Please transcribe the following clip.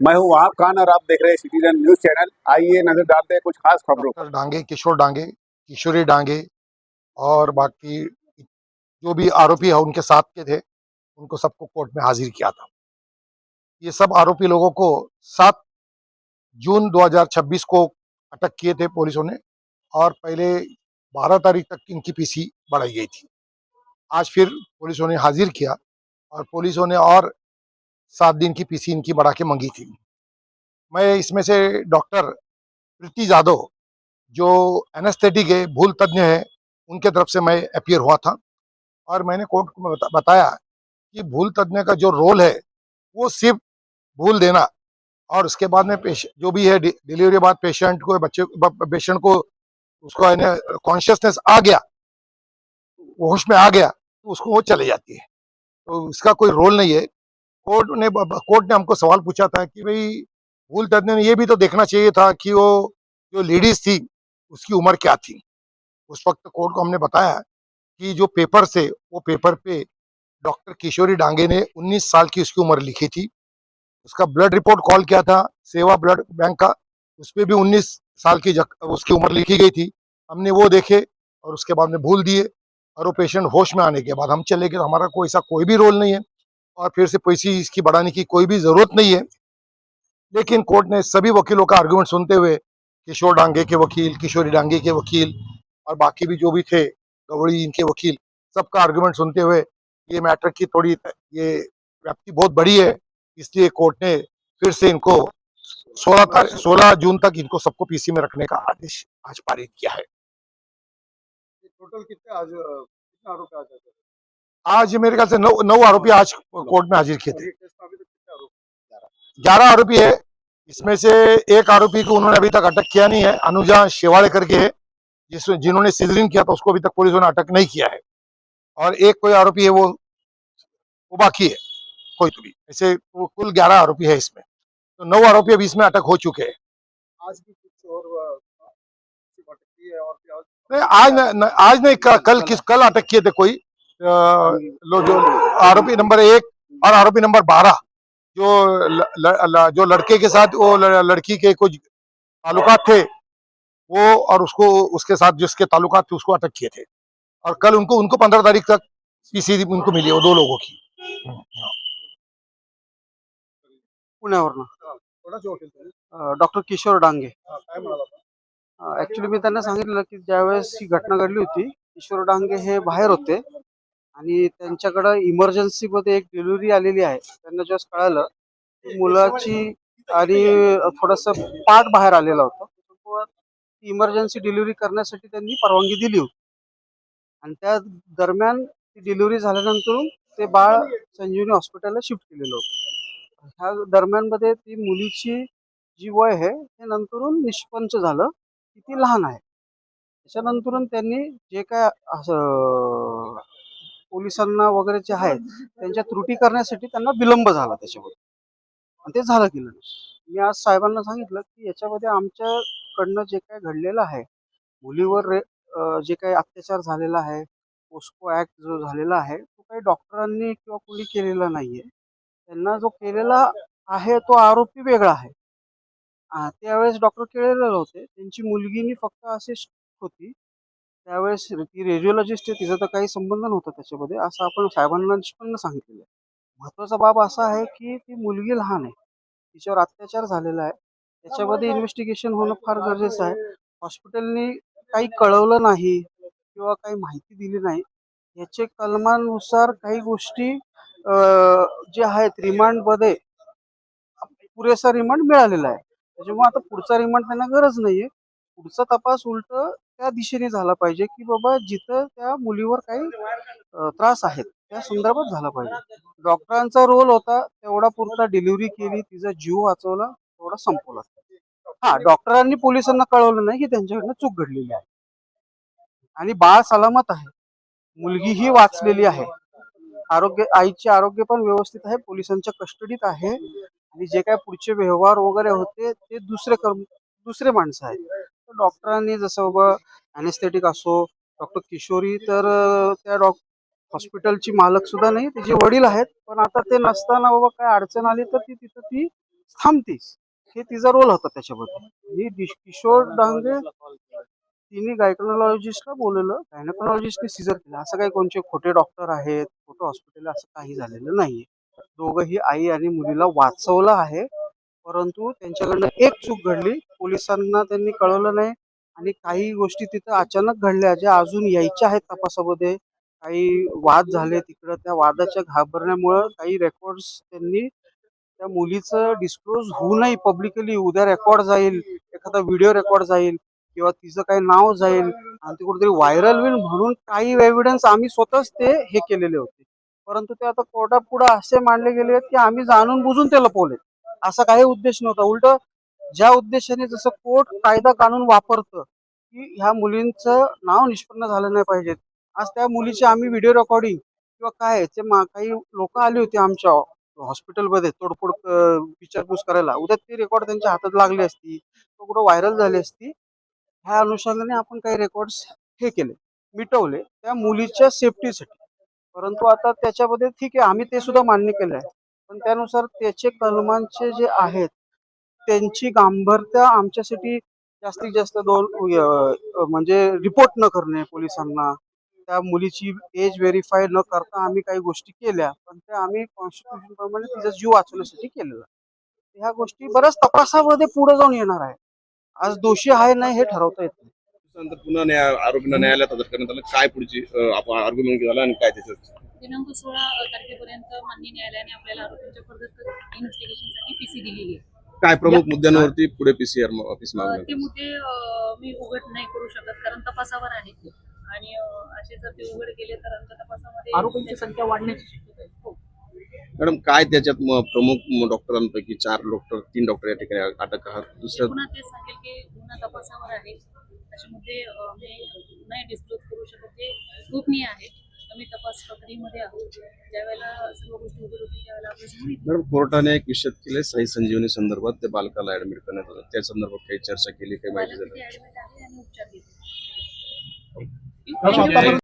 मैं हूँ वहाब खान और आप देख रहे हैं सिटीजन न्यूज चैनल। आइए नजर डालते हैं कुछ खास खबरों पर। डॉक्टर डांगे, किशोर डांगे, किशोरी डांगे और बाकी जो भी आरोपी है उनके साथ के थे, उनको सबको कोर्ट में हाजिर किया था। ये सब आरोपी लोगों को 7 जून 2026 को अटक किए थे पुलिसों ने, और पहले 12 तारीख तक इनकी पीसी बढ़ाई गई थी। आज फिर पुलिसों ने हाजिर किया और पुलिसों ने और 7 दिन की पीसी इनकी बढ़ा के मांगी थी। मैं इसमें से डॉक्टर प्रीति जाधव, जो एनेस्थेटिक है, भूल तज्ञ है, उनके तरफ से मैं अपीयर हुआ था और मैंने कोर्ट को बताया कि भूल तज्ञ का जो रोल है वो सिर्फ भूल देना, और उसके बाद में जो भी है डिलीवरी बाद पेशेंट को, पेशेंट को उसको कॉन्शियसनेस आ गया, वो होश में आ गया, तो उसको वो चले जाती है, तो इसका कोई रोल नहीं है। कोर्ट ने हमको सवाल पूछा था कि भाई भूल तज्ञ ने ये भी तो देखना चाहिए था कि वो जो लेडीज थी उसकी उम्र क्या थी। उस वक्त कोर्ट को हमने बताया कि जो पेपर से, वो पेपर पे डॉक्टर किशोरी डांगे ने 19 साल की उसकी उम्र लिखी थी। उसका ब्लड रिपोर्ट कॉल किया था सेवा ब्लड बैंक का, उस पर भी 19 साल की उसकी उम्र लिखी गई थी। हमने वो देखे और उसके बाद में भूल दिए, और वो पेशेंट होश में आने के बाद हम चले गए। हमारा कोई ऐसा कोई भी रोल नहीं है और फिर से पैसे इसकी बढ़ाने की कोई भी जरूरत नहीं है। लेकिन कोर्ट ने सभी वकीलों का आर्गुमेंट सुनते हुए, किशोर डांगे के वकील, किशोरी डांगे के वकील और बाकी भी जो भी थे गवड़ी इनके वकील, सबका आर्गुमेंट सुनते हुए ये मैटर की थोड़ी ये व्याप्ति बहुत बड़ी है, इसलिए कोर्ट ने फिर से इनको 16 जून तक इनको सबको पीसी में रखने का आदेश आज पारित किया है। टोटल कितने आज कितने आरोप आज है? आज मेरे ख्याल से 9 आरोपी आज कोर्ट में हाजिर किए थे। केस में अभी तक कितने आरोप? 11 आरोपी है, इसमें से एक आरोपी को उन्होंने अभी तक अटक किया नहीं है, अनुजा शेवाड़े करके है, जिन्होंने सिजरिंग किया था, उसको अभी तक पुलिस ने अटक नहीं किया है। और एक कोई आरोपी है वो बाकी है, कोई तो भी, ऐसे वो कुल 11 आरोपी है इसमें, तो 9 आरोपी अभी इसमें अटक हो चुके हैं। आज भी कुछ और भटकी है और भी आज नहीं, आज नहीं, कल अटक किए थे कोई जो आरोपी नंबर 1 और आरोपी नंबर 12, जो लड़के के साथ वो लड़की के कुछ ताल्लुकात थे, वो और उसको उसके साथ जिसके ताल्लुकात थे उसको अटक किए थे, और कल उनको उनको 15 तारीख तक पीसी उनको मिली है, वो 2 लोगों की। पुण्यावरनं कोणाचे वकील तुम्ही? डॉक्टर किशोर डांगे. काय म्हणाला आपण? ऍक्च्युली मी त्यांना सांगितलं की ज्यावेळेस ही घटना घडली होती, किशोर डांगे हे बाहेर होते आणि त्यांच्याकडे इमर्जन्सी मध्ये एक डिलिव्हरी आलेली आहे. त्यांना जस्ट कळालं की मुलाची आणि थोडस पार्ट बाहेर आलेला होता. इमर्जन्सी डिलिव्हरी करण्यासाठी त्यांनी परवानगी दिली होती आणि त्या दरम्यान ती डिलिव्हरी झाल्यानंतर ते बाळ संजीवनी हॉस्पिटलला शिफ्ट केलेलं होतं. ह्या दरम्यान मध्ये ती मुलीची जी वय आहे ते नंतरून निष्पंच झालं की ती लहान आहे. त्याच्यानंतरून त्यांनी जे काय असं पोलिसांना वगैरे जे आहेत त्यांच्या त्रुटी करण्यासाठी त्यांना विलंब झाला त्याच्यामध्ये, आणि ते झालं केलं नाही. मी आज साहेबांना सांगितलं की याच्यामध्ये आमच्याकडनं जे काय घडलेलं आहे, मुलीवर जे काही अत्याचार झालेला आहे, पोस्को ऍक्ट जो झालेला आहे, तो काही डॉक्टरांनी किंवा कोणी केलेला नाहीये. त्यांना जो केलेला आहे तो आरोपी वेगळा आहे. त्यावेळेस डॉक्टर केलेले होते, त्यांची मुलगीनी फक्त असिस्ट होती. त्यावेळेस ती रेडिओलॉजिस्ट आहे, तिचा तर काही संबंध नव्हता त्याच्यामध्ये, असं आपण साहेबांना पण सांगितलेलं आहे. महत्वाचा बाब असा आहे की ती मुलगी लहान आहे, तिच्यावर अत्याचार झालेला आहे, त्याच्यामध्ये इन्व्हेस्टिगेशन होणं फार गरजेचं आहे. हॉस्पिटलनी काही कळवलं नाही किंवा काही माहिती दिली नाही, याचे कलमानुसार काही गोष्टी जे आहेत रिमांडमध्ये पुरेसा रिमांड मिळालेला आहे. त्याच्यामुळे आता पुढचा रिमांड त्यांना गरज नाहीये. पुढचा तपास उलट त्या दिशेने झाला पाहिजे की बाबा जिथं त्या मुलीवर काही त्रास आहेत त्या संदर्भात झाला पाहिजे. डॉक्टरांचा रोल होता तेवढा पुरता डिलिव्हरी केली, तिचा जीव वाचवला, तेवढा संपवला. हा, डॉक्टरांनी पोलिसांना कळवलं नाही की त्यांच्याकडनं चूक घडलेली आहे आणि बाळ सलामत आहे, मुलगी ही वाचलेली आहे, आईचे आरोग्य पण व्यवस्थित आहे, पोलिसांच्या कस्टडीत आहे, आणि जे काय पुढचे व्यवहार वगैरे होते ते दुसरे माणसं आहेत. तर डॉक्टरांनी जसं बाबा अॅनेस्थेटिक असो, डॉक्टर किशोरी तर त्या हॉस्पिटलची मालक सुद्धा नाही, त्याचे वडील आहेत, पण आता ते नसताना बाबा काय अडचण आली तर ती तिथं थांबतीस, हे तिचा रोल होता त्याच्यामध्ये. ही किशोर डांगे तिने गायकोनॉलॉजिस्टला बोलवलं, गायनोकॉलॉजिस्टने सिजर केलं. असं काही कोणते खोटे डॉक्टर आहेत, खोटं हॉस्पिटल असं काही झालेलं नाहीये. दोघंही आई आणि मुलीला वाचवलं आहे, परंतु त्यांच्याकडनं एक चूक घडली. पोलिसांना त्यांनी कळवलं नाही आणि काही गोष्टी तिथं अचानक घडल्या ज्या अजून यायच्या आहेत तपासामध्ये. काही वाद झाले तिकडं, त्या वादाच्या घाबरण्यामुळं काही रेकॉर्ड्स त्यांनी त्या मुलीचं डिस्क्लोज होऊ नये पब्लिकली. उद्या रेकॉर्ड जाईल, एखादा व्हिडिओ रेकॉर्ड जाईल किंवा तिचं काही नाव जाईल आणि ते कुठेतरी व्हायरल होईल म्हणून काही एव्हिडन्स आम्ही स्वतःच ते हे केलेले होते. परंतु ते आता कोर्टापुढे असे मांडले गेले आहेत की आम्ही जाणून बुजून ते लपवले. असा काही उद्देश नव्हता. उलट ज्या उद्देशाने जसं कोर्ट कायदा कानून वापरतं की ह्या मुलींचं नाव निष्पन्न झालं नाही पाहिजे, आज त्या मुलीची आम्ही व्हिडिओ रेकॉर्डिंग किंवा काय ते काही लोक आली होती आमच्या हॉस्पिटलमध्ये तोडफोड विचारपूस करायला. उद्या ती रेकॉर्ड त्यांच्या हातात लागली असती, तो कुठं व्हायरल झाली असती. ह्या अनुषंगाने आपण काही रेकॉर्ड्स हे केले, मिटवले त्या मुलीच्या सेफ्टीसाठी. परंतु आता त्याच्यामध्ये ठीक आहे, आम्ही ते सुद्धा मान्य केलं आहे, पण त्यानुसार त्याचे कलमांचे जे आहेत त्यांची गांभीर्यता आमच्यासाठी जास्तीत जास्त म्हणजे रिपोर्ट न करणे पोलिसांना, त्या मुलीची एज व्हेरीफाय न करता आम्ही काही गोष्टी केल्या, पण त्या आम्ही कॉन्स्टिट्यूशन प्रमाणे तिचा जीव वाचवण्यासाठी केलेला. ह्या गोष्टी बऱ्याच तपासामध्ये पुढे जाऊन येणार आहे. आज दोषी आहे नाही हे ठरवता येत नाही. त्यानंतर पुन्हा आरोपींना न्यायालयात हजर करण्यात आलं. काय पुढची आपण आर्ग्युमेंट झाला आणि काय त्याचं दिनांक 16 तारखेपर्यंत माननीय न्यायालयाने आपल्याला आरोपींच्या फर्दर इन्व्हेस्टिगेशनसाठी पीसी दिलेली आहे. काय प्रमुख मुद्द्यांवरती पुढे पीसीआर ऑफिस ते मागणार? मुद्दे मी उघड नाही करू शकत कारण तपासावर आहे आणि असे जर ते उघड केले तर आमच्या तपासामध्ये आरोपींची संख्या वाढण्याची शक्यता आहे. हो. मॅडम काय त्याच्यात प्रमुख डॉक्टरांपैकी 3 डॉक्टर या ठिकाणी अटक आहात. दुसऱ्या पुन्हा तेच सांगेल की गुन्हा तपासावर आहे. असे मुद्दे मी नाही डिस्क्लोज करू शकत, ते गोपनीय आहे. आम्ही तपास प्रक्रियेमध्ये आहोत. ज्यावेळेला सर्व गोष्टी उघड होतील त्यावेळेला आपल्या समोर येतील. मॅडम कोर्टाने एक विषय केले सही संजीवनी संदर्भात त्या बालकाला ऍडमिट करण्यात आलं, त्या संदर्भात काही चर्चा केली, काही माहिती बालक झाली? तिथे ऍडमिट आहे आणि उपचार घेते. आतापर्यंत